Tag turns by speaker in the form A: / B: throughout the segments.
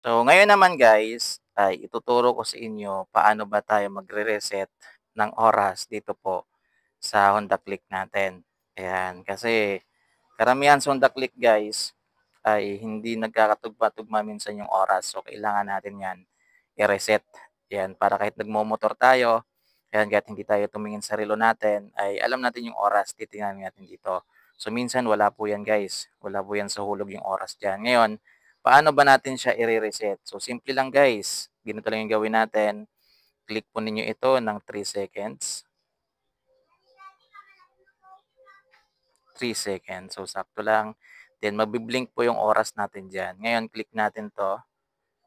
A: So, ngayon naman guys, ay ituturo ko sa inyo paano ba tayo magre-reset ng oras dito po sa Honda Click natin. Ayan, kasi karamihan sa Honda Click guys ay hindi nagkakatugma-tugma minsan yung oras. So, kailangan natin yan i-reset. Yan, para kahit nagmomotor tayo, ayan, kahit hindi tayo tumingin sa relo natin, ay alam natin yung oras, titingnan natin dito. So, minsan wala po yan guys. Wala po yan sa hulog yung oras dyan. Ngayon, paano ba natin siya i-reset? So, simple lang guys. Ganito lang yung gawin natin. Click po ninyo ito ng 3 seconds. 3 seconds. So, sakto lang. Then, magbi-blink po yung oras natin dyan. Ngayon, click natin to.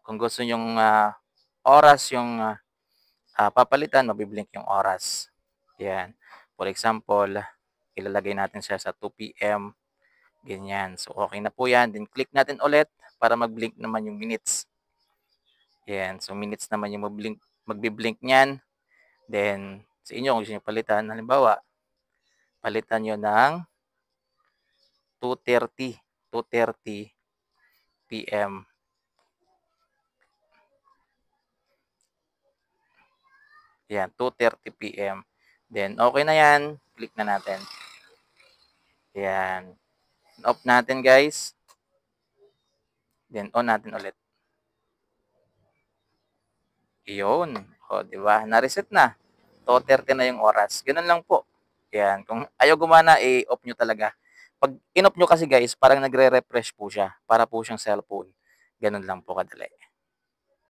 A: Kung gusto nyong oras yung papalitan, mabiblink yung oras. Yan. For example, ilalagay natin siya sa 2 p.m. Ganyan. So, okay na po yan. Then, click natin ulit para mag-blink naman yung minutes. Yan. So, minutes naman yung magbi-blink niyan. Then, sa inyo, kung gusto nyo palitan, halimbawa, palitan nyo ng 2:30, 2:30 p.m. Yan, 2:30 p.m. Then, okay na yan. Click na natin. Yan. Off natin, guys. Then, on natin ulit. Iyon. O, di ba? Na-reset na. 2:30 na yung oras. Ganun lang po. Yan. Kung ayaw gumana, i-off nyo talaga. Pag in-off nyo kasi guys, parang nagre-refresh po siya. Para po siyang cellphone. Ganun lang po kadali.